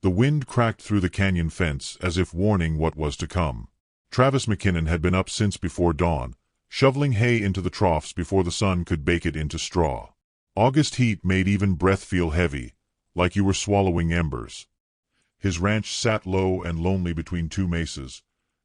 The wind cracked through the canyon fence as if warning what was to come. Travis McKinnon had been up since before dawn, shoveling hay into the troughs before the sun could bake it into straw. August heat made even breath feel heavy, like you were swallowing embers. His ranch sat low and lonely between two mesas,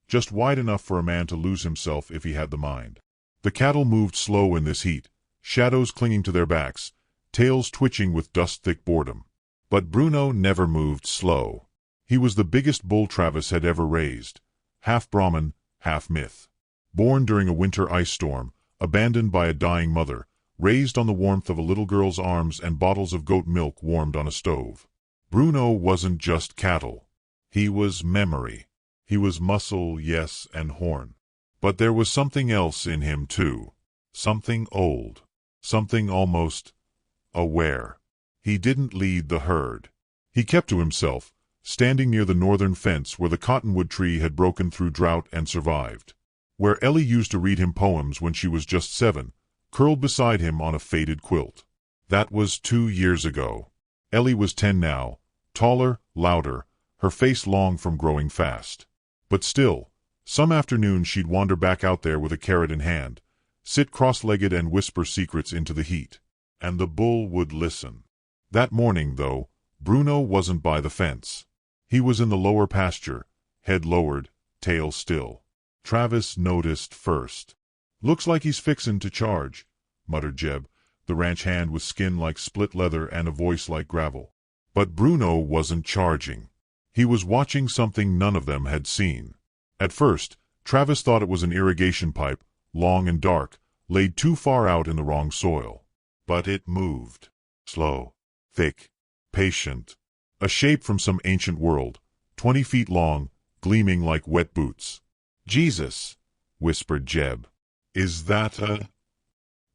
just wide enough for a man to lose himself if he had the mind. The cattle moved slow in this heat, shadows clinging to their backs, tails twitching with dust-thick boredom. But Bruno never moved slow. He was the biggest bull Travis had ever raised, half Brahmin, half myth. Born during a winter ice storm, abandoned by a dying mother, raised on the warmth of a little girl's arms and bottles of goat milk warmed on a stove. Bruno wasn't just cattle. He was memory. He was muscle, yes, and horn. But there was something else in him, too. Something old. Something almost aware. He didn't lead the herd. He kept to himself, standing near the northern fence where the cottonwood tree had broken through drought and survived. Where Ellie used to read him poems when she was just 7, curled beside him on a faded quilt. That was 2 years ago. Ellie was 10 now, taller, louder, her face long from growing fast. But still, some afternoon she'd wander back out there with a carrot in hand, sit cross-legged and whisper secrets into the heat. And the bull would listen. That morning, though, Bruno wasn't by the fence. He was in the lower pasture, head lowered, tail still. Travis noticed first. "Looks like he's fixin' to charge," muttered Jeb, the ranch hand with skin like split leather and a voice like gravel. But Bruno wasn't charging. He was watching something none of them had seen. At first, Travis thought it was an irrigation pipe, long and dark, laid too far out in the wrong soil. But it moved. Slow. Thick, patient, a shape from some ancient world, 20 feet long, gleaming like wet boots. "Jesus," whispered Jeb. "Is that a—"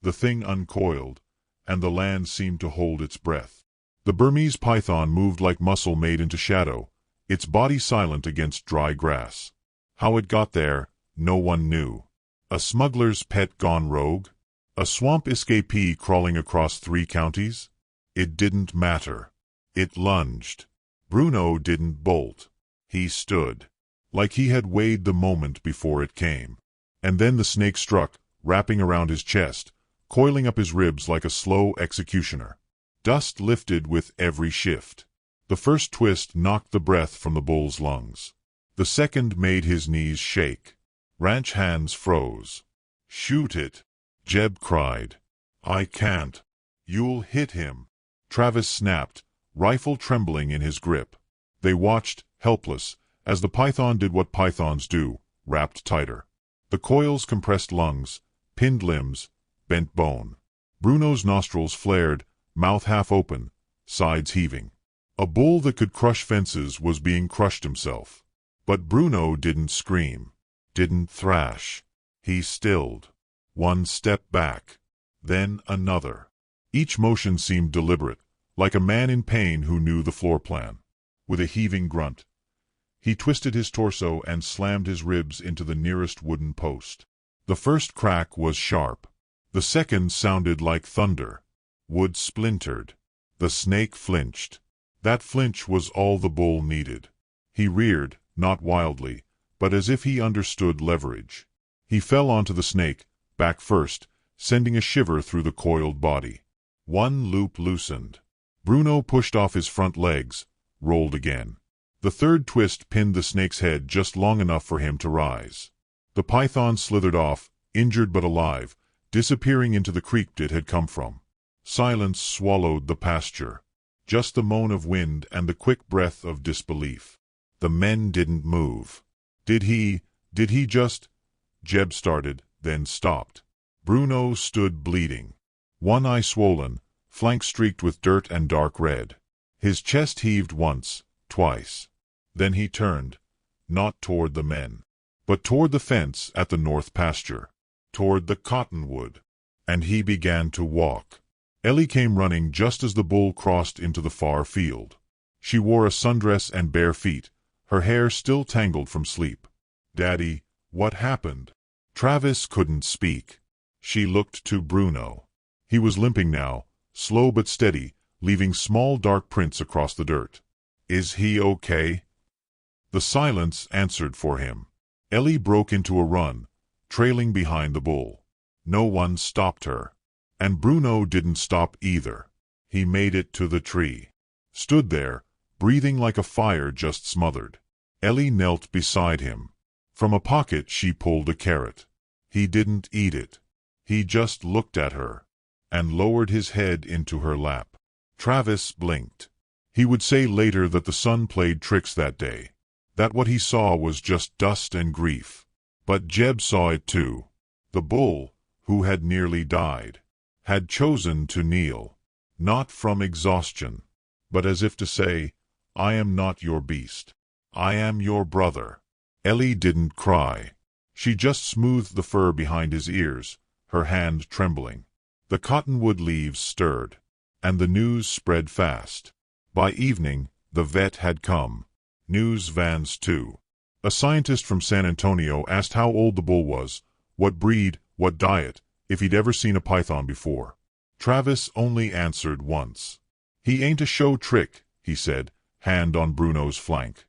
The thing uncoiled, and the land seemed to hold its breath. The Burmese python moved like muscle made into shadow, its body silent against dry grass. How it got there, no one knew. A smuggler's pet gone rogue? A swamp escapee crawling across 3 counties? It didn't matter. It lunged. Bruno didn't bolt. He stood. Like he had weighed the moment before it came. And then the snake struck, wrapping around his chest, coiling up his ribs like a slow executioner. Dust lifted with every shift. The first twist knocked the breath from the bull's lungs. The second made his knees shake. Ranch hands froze. "Shoot it," Jeb cried. "I can't. You'll hit him." Travis snapped, rifle trembling in his grip. They watched, helpless, as the python did what pythons do, wrapped tighter. The coils compressed lungs, pinned limbs, bent bone. Bruno's nostrils flared, mouth half open, sides heaving. A bull that could crush fences was being crushed himself. But Bruno didn't scream, didn't thrash. He stilled. One step back, then another. Each motion seemed deliberate, like a man in pain who knew the floor plan. With a heaving grunt, he twisted his torso and slammed his ribs into the nearest wooden post. The first crack was sharp. The second sounded like thunder. Wood splintered. The snake flinched. That flinch was all the bull needed. He reared, not wildly, but as if he understood leverage. He fell onto the snake, back first, sending a shiver through the coiled body. One loop loosened. Bruno pushed off his front legs, rolled again. The third twist pinned the snake's head just long enough for him to rise. The python slithered off, injured but alive, disappearing into the creek it had come from. Silence swallowed the pasture. Just the moan of wind and the quick breath of disbelief. The men didn't move. Did he just... Jeb started, then stopped. Bruno stood bleeding. One eye swollen, flank streaked with dirt and dark red. His chest heaved once, twice. Then he turned, not toward the men, but toward the fence at the north pasture, toward the cottonwood. And he began to walk. Ellie came running just as the bull crossed into the far field. She wore a sundress and bare feet, her hair still tangled from sleep. "Daddy, what happened?" Travis couldn't speak. She looked to Bruno. He was limping now, slow but steady, leaving small dark prints across the dirt. Is he okay? The silence answered for him. Ellie broke into a run, trailing behind the bull. No one stopped her. And Bruno didn't stop either. He made it to the tree. Stood there, breathing like a fire just smothered. Ellie knelt beside him. From a pocket she pulled a carrot. He didn't eat it. He just looked at her, and lowered his head into her lap. Travis blinked. He would say later that the sun played tricks that day, that what he saw was just dust and grief. But Jeb saw it too. The bull, who had nearly died, had chosen to kneel, not from exhaustion, but as if to say, I am not your beast. I am your brother. Ellie didn't cry. She just smoothed the fur behind his ears, her hand trembling. The cottonwood leaves stirred, and the news spread fast. By evening, the vet had come. News vans too. A scientist from San Antonio asked how old the bull was, what breed, what diet, if he'd ever seen a python before. Travis only answered once. He ain't a show trick, he said, hand on Bruno's flank.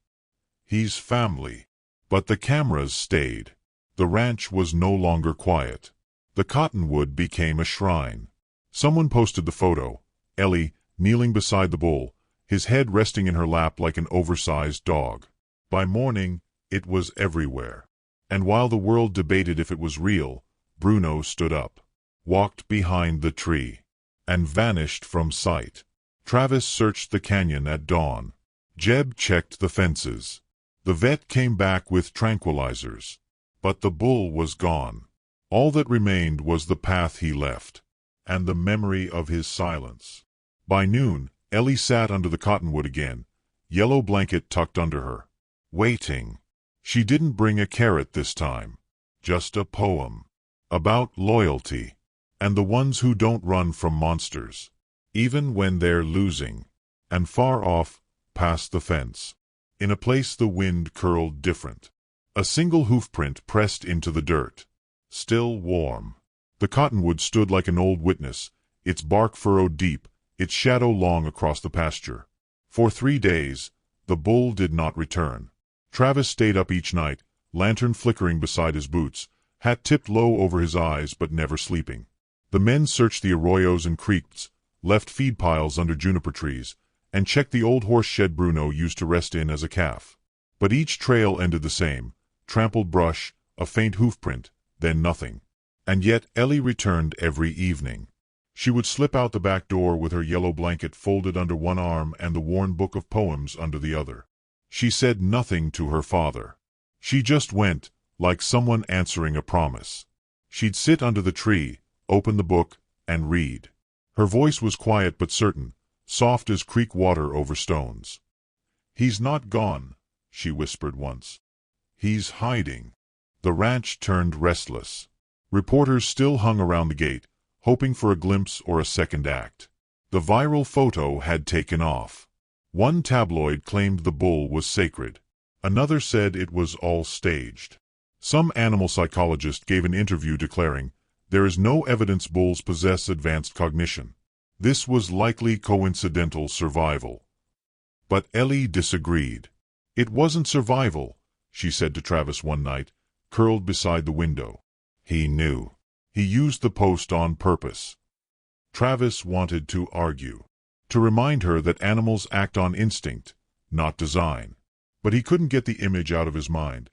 He's family. But the cameras stayed. The ranch was no longer quiet. The cottonwood became a shrine. Someone posted the photo, Ellie, kneeling beside the bull, his head resting in her lap like an oversized dog. By morning, it was everywhere. And while the world debated if it was real, Bruno stood up, walked behind the tree, and vanished from sight. Travis searched the canyon at dawn. Jeb checked the fences. The vet came back with tranquilizers. But the bull was gone. All that remained was the path he left, and the memory of his silence. By noon, Ellie sat under the cottonwood again, yellow blanket tucked under her, waiting. She didn't bring a carrot this time, just a poem. About loyalty, and the ones who don't run from monsters, even when they're losing. And far off, past the fence, in a place the wind curled different, a single hoofprint pressed into the dirt, still warm. The cottonwood stood like an old witness, its bark furrowed deep, its shadow long across the pasture. For 3 days, the bull did not return. Travis stayed up each night, lantern flickering beside his boots, hat tipped low over his eyes but never sleeping. The men searched the arroyos and creeks, left feed piles under juniper trees, and checked the old horse shed Bruno used to rest in as a calf. But each trail ended the same, trampled brush, a faint hoofprint, then nothing. And yet Ellie returned every evening. She would slip out the back door with her yellow blanket folded under one arm and the worn book of poems under the other. She said nothing to her father. She just went, like someone answering a promise. She'd sit under the tree, open the book, and read. Her voice was quiet but certain, soft as creek water over stones. He's not gone, she whispered once. He's hiding. The ranch turned restless. Reporters still hung around the gate, hoping for a glimpse or a second act. The viral photo had taken off. One tabloid claimed the bull was sacred. Another said it was all staged. Some animal psychologist gave an interview declaring, there is no evidence bulls possess advanced cognition. This was likely coincidental survival. But Ellie disagreed. It wasn't survival, she said to Travis one night, curled beside the window. He knew. He used the post on purpose. Travis wanted to argue, to remind her that animals act on instinct, not design. But he couldn't get the image out of his mind.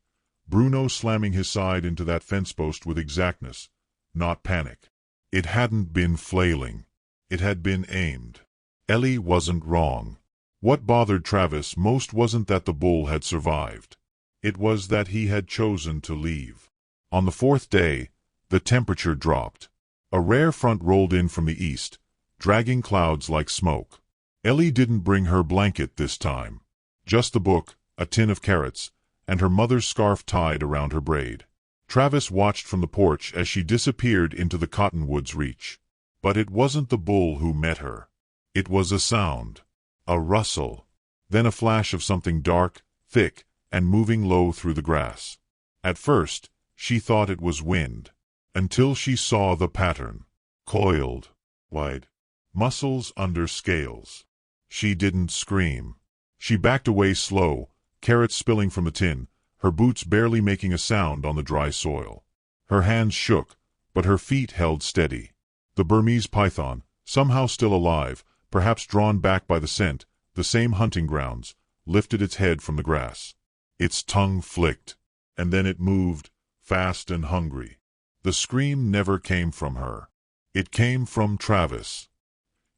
Bruno slamming his side into that fence post with exactness, not panic. It hadn't been flailing. It had been aimed. Ellie wasn't wrong. What bothered Travis most wasn't that the bull had survived. It was that he had chosen to leave. On the 4th day, the temperature dropped. A rare front rolled in from the east, dragging clouds like smoke. Ellie didn't bring her blanket this time. Just the book, a tin of carrots, and her mother's scarf tied around her braid. Travis watched from the porch as she disappeared into the cottonwood's reach. But it wasn't the bull who met her. It was a sound, a rustle, then a flash of something dark, thick, and moving low through the grass. At first, she thought it was wind, until she saw the pattern. Coiled, wide, muscles under scales. She didn't scream. She backed away slow, carrots spilling from the tin, her boots barely making a sound on the dry soil. Her hands shook, but her feet held steady. The Burmese python, somehow still alive, perhaps drawn back by the scent, the same hunting grounds, lifted its head from the grass. Its tongue flicked, and then it moved, fast and hungry. The scream never came from her. It came from Travis.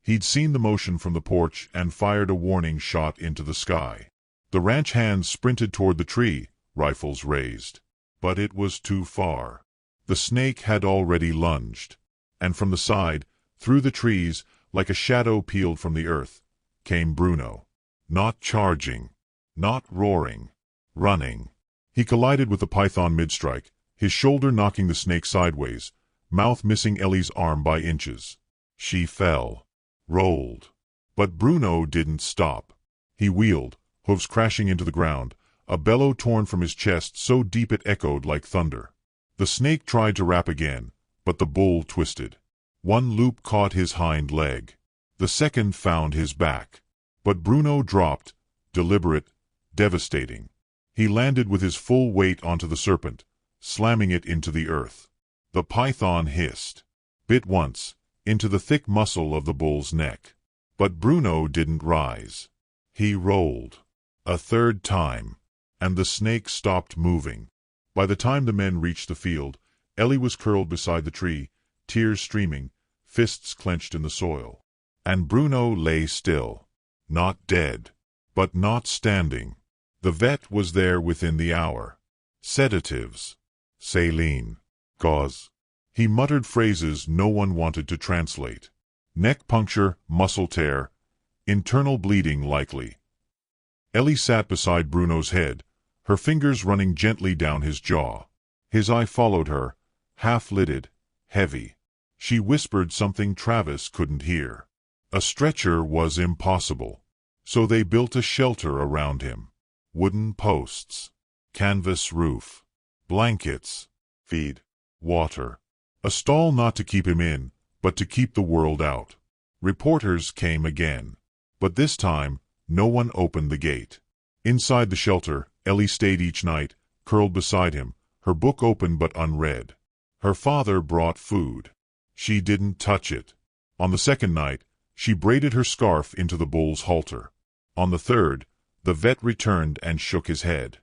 He'd seen the motion from the porch and fired a warning shot into the sky. The ranch hands sprinted toward the tree, rifles raised. But it was too far. The snake had already lunged. And from the side, through the trees, like a shadow peeled from the earth, came Bruno. Not charging. Not roaring. Running. He collided with the python mid-strike, his shoulder knocking the snake sideways, mouth missing Ellie's arm by inches. She fell. Rolled. But Bruno didn't stop. He wheeled, hooves crashing into the ground, a bellow torn from his chest so deep it echoed like thunder. The snake tried to rap again, but the bull twisted. One loop caught his hind leg. The second found his back. But Bruno dropped, deliberate, devastating. He landed with his full weight onto the serpent, slamming it into the earth. The python hissed. Bit once, into the thick muscle of the bull's neck. But Bruno didn't rise. He rolled. A third time. And the snake stopped moving. By the time the men reached the field, Ellie was curled beside the tree, tears streaming, fists clenched in the soil. And Bruno lay still. Not dead. But not standing. The vet was there within the hour. Sedatives. Saline. Gauze. He muttered phrases no one wanted to translate. Neck puncture, muscle tear, internal bleeding likely. Ellie sat beside Bruno's head, her fingers running gently down his jaw. His eye followed her, half-lidded, heavy. She whispered something Travis couldn't hear. A stretcher was impossible. So they built a shelter around him. Wooden posts. Canvas roof. Blankets. Feed. Water. A stall not to keep him in, but to keep the world out. Reporters came again. But this time, no one opened the gate. Inside the shelter, Ellie stayed each night, curled beside him, her book open but unread. Her father brought food. She didn't touch it. On the second night, she braided her scarf into the bull's halter. On the third, the vet returned and shook his head.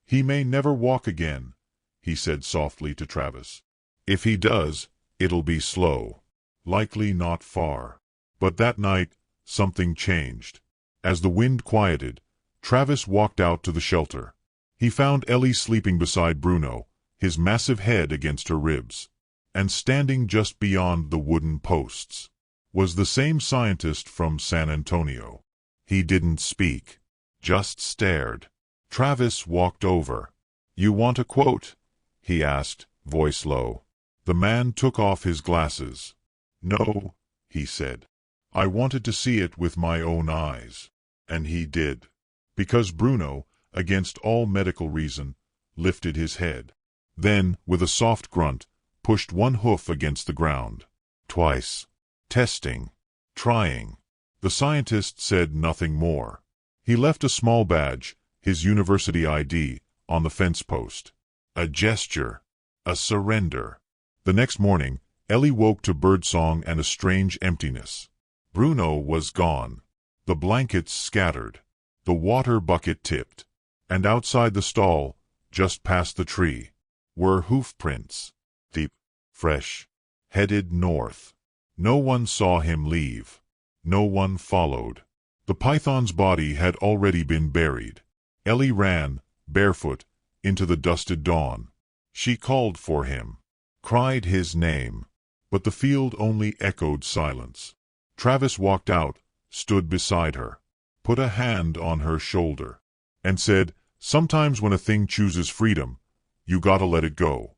"He may never walk again," he said softly to Travis. "If he does, it'll be slow. Likely not far." But that night, something changed. As the wind quieted, Travis walked out to the shelter. He found Ellie sleeping beside Bruno, his massive head against her ribs. And standing just beyond the wooden posts was the same scientist from San Antonio. He didn't speak, just stared. Travis walked over. "You want a quote?" he asked, voice low. The man took off his glasses. "No," he said. "I wanted to see it with my own eyes." And he did. Because Bruno, against all medical reason, lifted his head. Then, with a soft grunt, pushed one hoof against the ground. Twice. Testing. Trying. The scientist said nothing more. He left a small badge, his university ID, on the fence post. A gesture. A surrender. The next morning, Ellie woke to birdsong and a strange emptiness. Bruno was gone. The blankets scattered. The water bucket tipped. And outside the stall, just past the tree, were hoof prints. Deep, fresh, headed north. No one saw him leave. No one followed. The python's body had already been buried. Ellie ran, barefoot, into the dusted dawn. She called for him. Cried his name. But the field only echoed silence. Travis walked out, stood beside her, put a hand on her shoulder, and said, "Sometimes when a thing chooses freedom, you gotta let it go."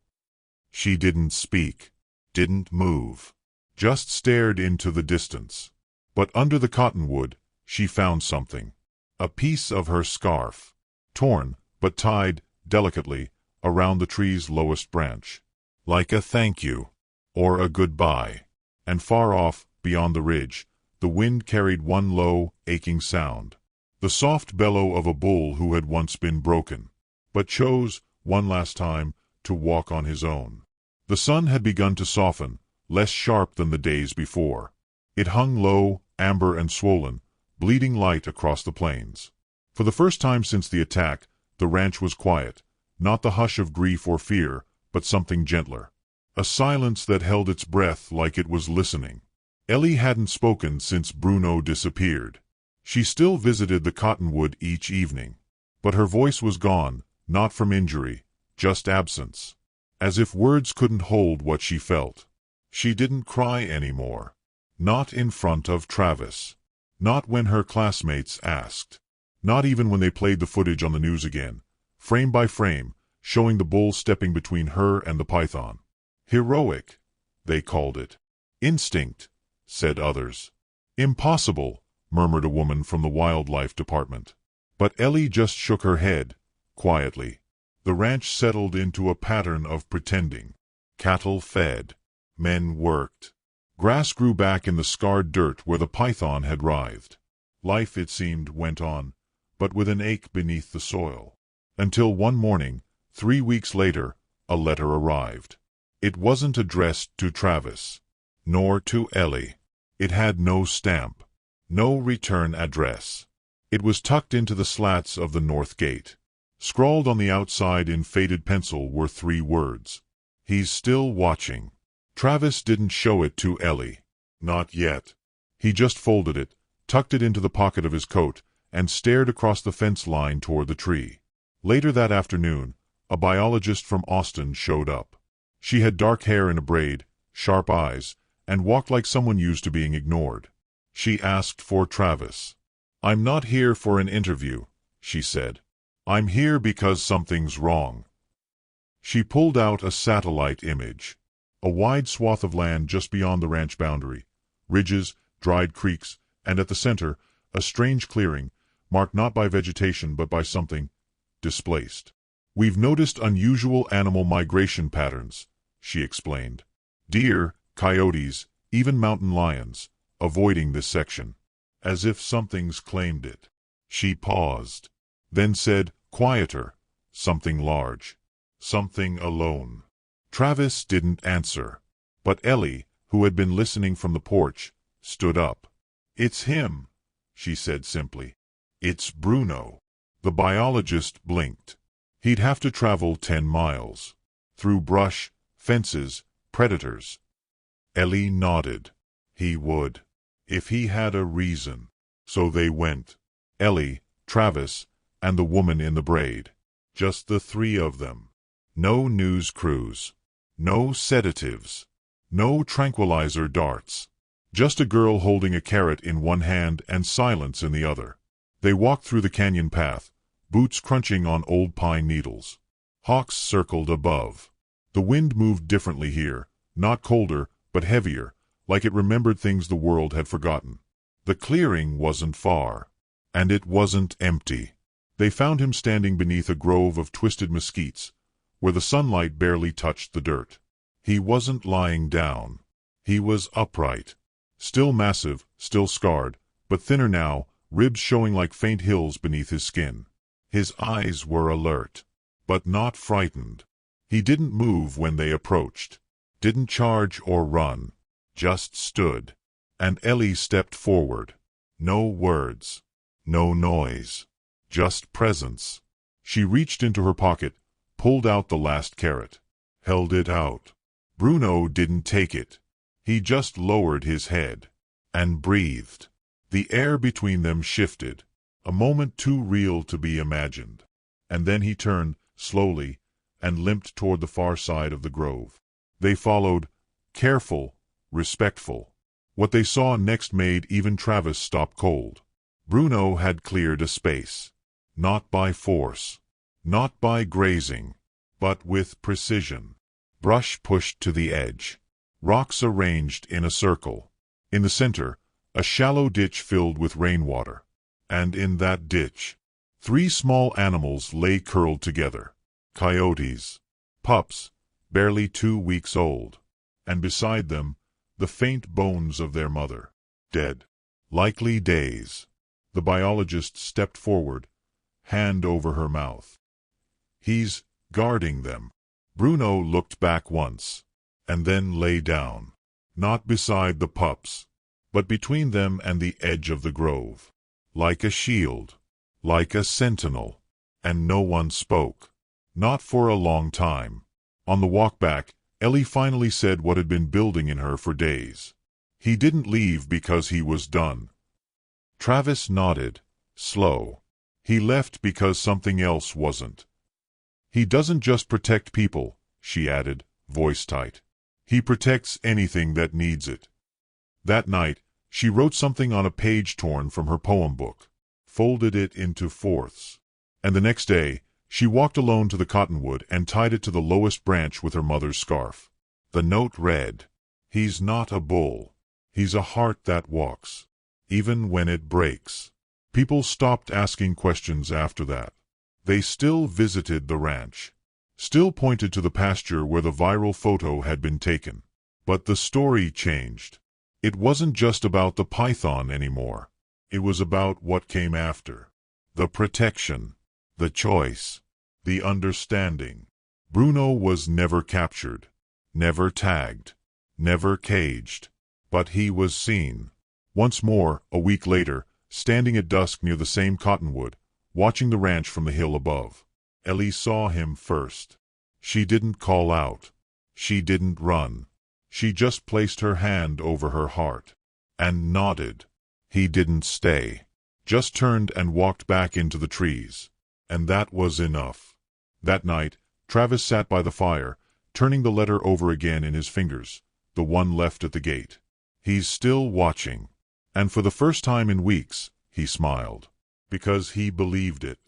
She didn't speak, didn't move, just stared into the distance. But under the cottonwood, she found something. A piece of her scarf, torn, but tied, delicately, around the tree's lowest branch. Like a thank you, or a goodbye. And far off, beyond the ridge, the wind carried one low, aching sound. the soft bellow of a bull who had once been broken, but chose, one last time, to walk on his own. The sun had begun to soften, less sharp than the days before. It hung low, amber and swollen, bleeding light across the plains. For the first time since the attack, the ranch was quiet, not the hush of grief or fear, but something gentler. A silence that held its breath like it was listening. Ellie hadn't spoken since Bruno disappeared. She still visited the cottonwood each evening. But her voice was gone, not from injury, just absence. As if words couldn't hold what she felt. She didn't cry anymore. Not in front of Travis. Not when her classmates asked. Not even when they played the footage on the news again, frame by frame, showing the bull stepping between her and the python. Heroic, they called it. Instinct, said others. Impossible, murmured a woman from the wildlife department. But Ellie just shook her head, quietly. The ranch settled into a pattern of pretending. Cattle fed. Men worked. Grass grew back in the scarred dirt where the python had writhed. Life, it seemed, went on, but with an ache beneath the soil. Until one morning, 3 weeks later, a letter arrived. It wasn't addressed to Travis, nor to Ellie. It had no stamp, no return address. It was tucked into the slats of the north gate. Scrawled on the outside in faded pencil were 3 words. He's still watching. Travis didn't show it to Ellie. Not yet. He just folded it, tucked it into the pocket of his coat, and stared across the fence line toward the tree. Later that afternoon, a biologist from Austin showed up. She had dark hair in a braid, sharp eyes, and walked like someone used to being ignored. She asked for Travis. "I'm not here for an interview," she said. "I'm here because something's wrong." She pulled out a satellite image. A wide swath of land just beyond the ranch boundary. Ridges, dried creeks, and at the center, a strange clearing, marked not by vegetation but by something displaced. "We've noticed unusual animal migration patterns," she explained. "Deer, coyotes, even mountain lions, avoiding this section. As if something's claimed it." She paused, then said, quieter, "Something large. Something alone." Travis didn't answer. But Ellie, who had been listening from the porch, stood up. "It's him," she said simply. "It's Bruno." The biologist blinked. He'd have to travel 10 miles. Through brush, fences, predators. Ellie nodded. He would. If he had a reason. So they went. Ellie, Travis, and the woman in the braid. Just the 3 of them. No news crews. No sedatives. No tranquilizer darts. Just a girl holding a carrot in one hand and silence in the other. They walked through the canyon path, boots crunching on old pine needles. Hawks circled above. The wind moved differently here, not colder, but heavier, like it remembered things the world had forgotten. The clearing wasn't far. And it wasn't empty. They found him standing beneath a grove of twisted mesquites, where the sunlight barely touched the dirt. He wasn't lying down. He was upright. Still massive, still scarred, but thinner now, ribs showing like faint hills beneath his skin. His eyes were alert, but not frightened. He didn't move when they approached. Didn't charge or run. Just stood. And Ellie stepped forward. No words. No noise. Just presence. She reached into her pocket, pulled out the last carrot. Held it out. Bruno didn't take it. He just lowered his head. And breathed. The air between them shifted. A moment too real to be imagined. And then he turned, slowly, and limped toward the far side of the grove. They followed, careful, respectful. What they saw next made even Travis stop cold. Bruno had cleared a space. Not by force. Not by grazing. But with precision. Brush pushed to the edge. Rocks arranged in a circle. In the center, a shallow ditch filled with rainwater. And in that ditch, 3 small animals lay curled together. Coyotes. Pups, barely 2 weeks old. And beside them, the faint bones of their mother. Dead. Likely days. The biologist stepped forward, hand over her mouth. "He's guarding them." Bruno looked back once, and then lay down. Not beside the pups, but between them and the edge of the grove. Like a shield, like a sentinel. And no one spoke. Not for a long time. On the walk back, Ellie finally said what had been building in her for days. "He didn't leave because he was done." Travis nodded, slow. "He left because something else wasn't." "He doesn't just protect people," she added, voice tight. "He protects anything that needs it." That night, she wrote something on a page torn from her poem book, folded it into fourths. And the next day, she walked alone to the cottonwood and tied it to the lowest branch with her mother's scarf. The note read, "He's not a bull. He's a heart that walks, even when it breaks." People stopped asking questions after that. They still visited the ranch, still pointed to the pasture where the viral photo had been taken. But the story changed. It wasn't just about the python anymore. It was about what came after. The protection. The choice. The understanding. Bruno was never captured. Never tagged. Never caged. But he was seen. Once more, a week later, standing at dusk near the same cottonwood, watching the ranch from the hill above. Ellie saw him first. She didn't call out. She didn't run. She just placed her hand over her heart. And nodded. He didn't stay. Just turned and walked back into the trees. And that was enough. That night, Travis sat by the fire, turning the letter over again in his fingers, the one left at the gate. He's still watching. And for the first time in weeks, he smiled. Because he believed it.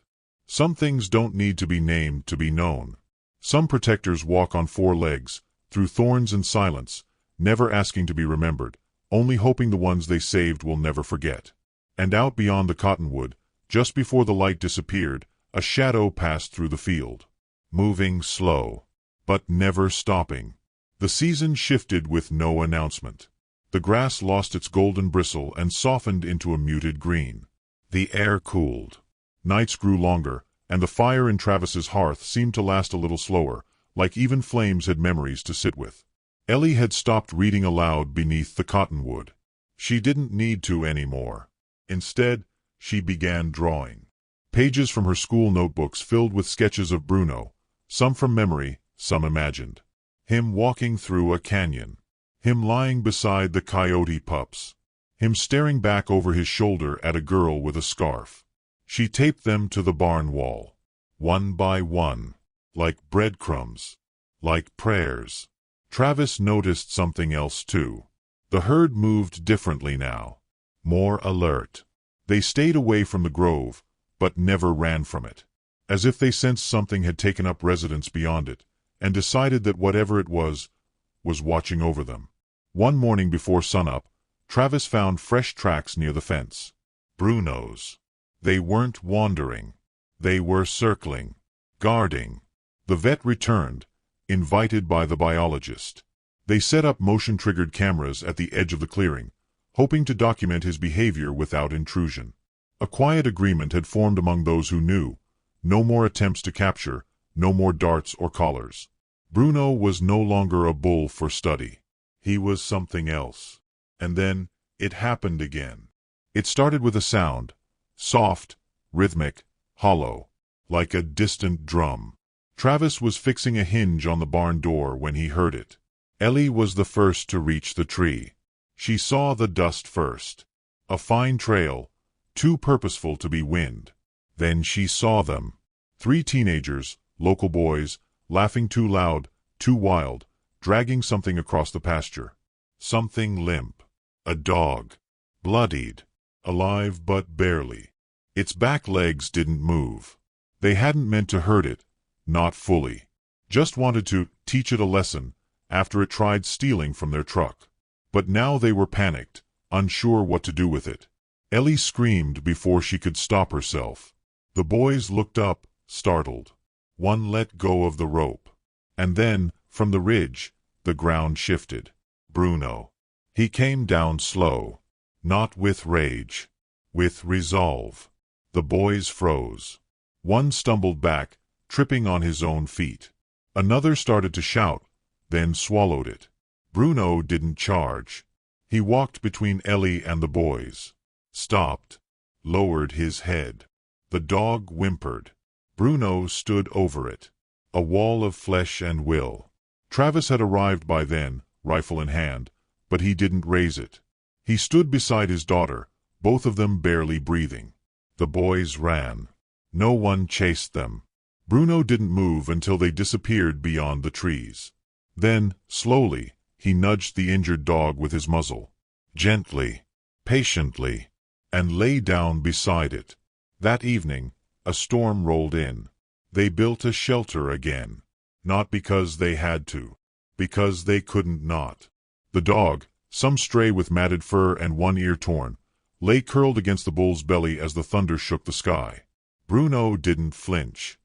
Some things don't need to be named to be known. Some protectors walk on four legs, through thorns and silence, never asking to be remembered, only hoping the ones they saved will never forget. And out beyond the cottonwood, just before the light disappeared, a shadow passed through the field. Moving slow, but never stopping. The season shifted with no announcement. The grass lost its golden bristle and softened into a muted green. The air cooled. Nights grew longer, and the fire in Travis's hearth seemed to last a little slower, like even flames had memories to sit with. Ellie had stopped reading aloud beneath the cottonwood. She didn't need to anymore. Instead, she began drawing. Pages from her school notebooks filled with sketches of Bruno, some from memory, some imagined. Him walking through a canyon. Him lying beside the coyote pups. Him staring back over his shoulder at a girl with a scarf. She taped them to the barn wall. One by one. Like breadcrumbs. Like prayers. Travis noticed something else too. The herd moved differently now. More alert. They stayed away from the grove, but never ran from it. As if they sensed something had taken up residence beyond it, and decided that whatever it was watching over them. One morning before sunup, Travis found fresh tracks near the fence. Bruno's. They weren't wandering. They were circling. Guarding. The vet returned, invited by the biologist. They set up motion-triggered cameras at the edge of the clearing, hoping to document his behavior without intrusion. A quiet agreement had formed among those who knew. No more attempts to capture, no more darts or collars. Bruno was no longer a bull for study. He was something else. And then, it happened again. It started with a sound. Soft, rhythmic, hollow. Like a distant drum. Travis was fixing a hinge on the barn door when he heard it. Ellie was the first to reach the tree. She saw the dust first. A fine trail, too purposeful to be wind. Then she saw them. 3 teenagers, local boys, laughing too loud, too wild, dragging something across the pasture. Something limp. A dog. Bloodied. Alive but barely. Its back legs didn't move. They hadn't meant to hurt it. Not fully. Just wanted to teach it a lesson after it tried stealing from their truck. But now they were panicked, unsure what to do with it. Ellie screamed before she could stop herself. The boys looked up, startled. One let go of the rope. And then, from the ridge, the ground shifted. Bruno. He came down slow. Not with rage. With resolve. The boys froze. One stumbled back, tripping on his own feet. Another started to shout, then swallowed it. Bruno didn't charge. He walked between Ellie and the boys. Stopped. Lowered his head. The dog whimpered. Bruno stood over it. A wall of flesh and will. Travis had arrived by then, rifle in hand, but he didn't raise it. He stood beside his daughter, both of them barely breathing. The boys ran. No one chased them. Bruno didn't move until they disappeared beyond the trees. Then, slowly, he nudged the injured dog with his muzzle. Gently, patiently, and lay down beside it. That evening, a storm rolled in. They built a shelter again. Not because they had to. Because they couldn't not. The dog, some stray with matted fur and one ear torn, lay curled against the bull's belly as the thunder shook the sky. Bruno didn't flinch.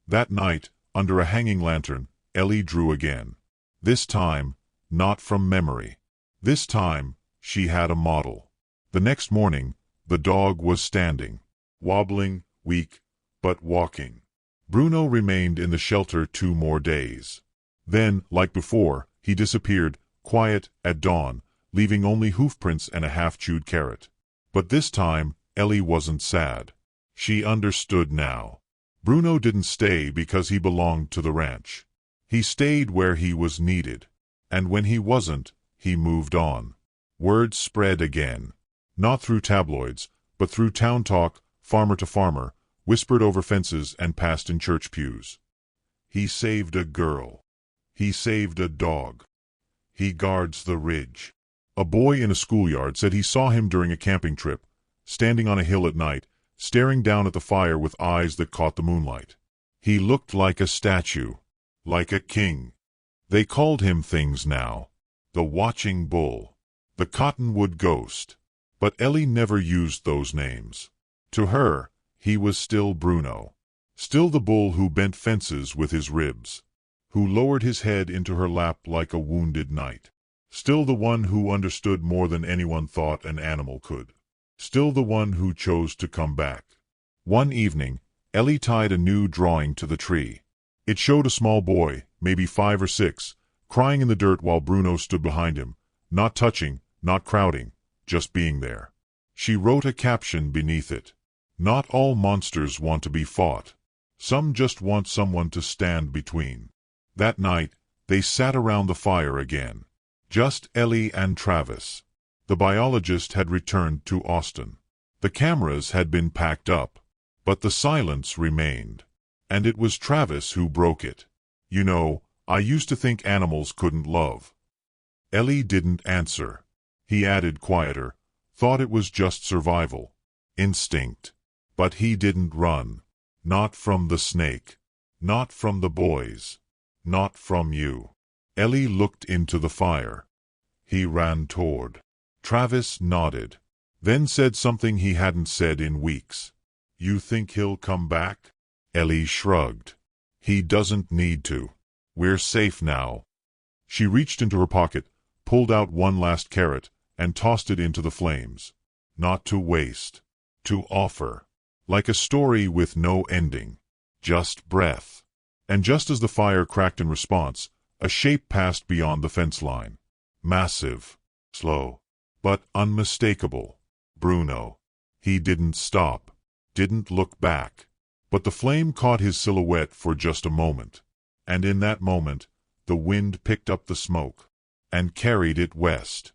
That night, under a hanging lantern, Ellie drew again. This time, not from memory. This time, she had a model. The next morning, the dog was standing. Wobbling, weak, but walking. Bruno remained in the shelter 2 more days. Then, like before, he disappeared, quiet, at dawn, leaving only hoofprints and a half-chewed carrot. But this time, Ellie wasn't sad. She understood now. Bruno didn't stay because he belonged to the ranch. He stayed where he was needed. And when he wasn't, he moved on. Word spread again. Not through tabloids, but through town talk, farmer to farmer, whispered over fences and passed in church pews. He saved a girl. He saved a dog. He guards the ridge. A boy in a schoolyard said he saw him during a camping trip, standing on a hill at night, staring down at the fire with eyes that caught the moonlight. He looked like a statue. Like a king. They called him things now. The watching bull. The cottonwood ghost. But Ellie never used those names. To her, he was still Bruno. Still the bull who bent fences with his ribs. Who lowered his head into her lap like a wounded knight. Still the one who understood more than anyone thought an animal could. Still the one who chose to come back. One evening, Ellie tied a new drawing to the tree. It showed a small boy, maybe 5 or 6, crying in the dirt while Bruno stood behind him, not touching, not crowding, just being there. She wrote a caption beneath it. Not all monsters want to be fought. Some just want someone to stand between. That night, they sat around the fire again. Just Ellie and Travis. The biologist had returned to Austin. The cameras had been packed up. But the silence remained. And it was Travis who broke it. You know, I used to think animals couldn't love. Ellie didn't answer. He added quieter, thought it was just survival. Instinct. But he didn't run. Not from the snake. Not from the boys. Not from you. Ellie looked into the fire. He ran toward. Travis nodded. Then said something he hadn't said in weeks. You think he'll come back? Ellie shrugged. He doesn't need to. We're safe now. She reached into her pocket, pulled out one last carrot, and tossed it into the flames. Not to waste. To offer. Like a story with no ending. Just breath. And just as the fire cracked in response, a shape passed beyond the fence line. Massive. Slow. But unmistakable. Bruno. He didn't stop. Didn't look back. But the flame caught his silhouette for just a moment. And in that moment, the wind picked up the smoke and carried it west.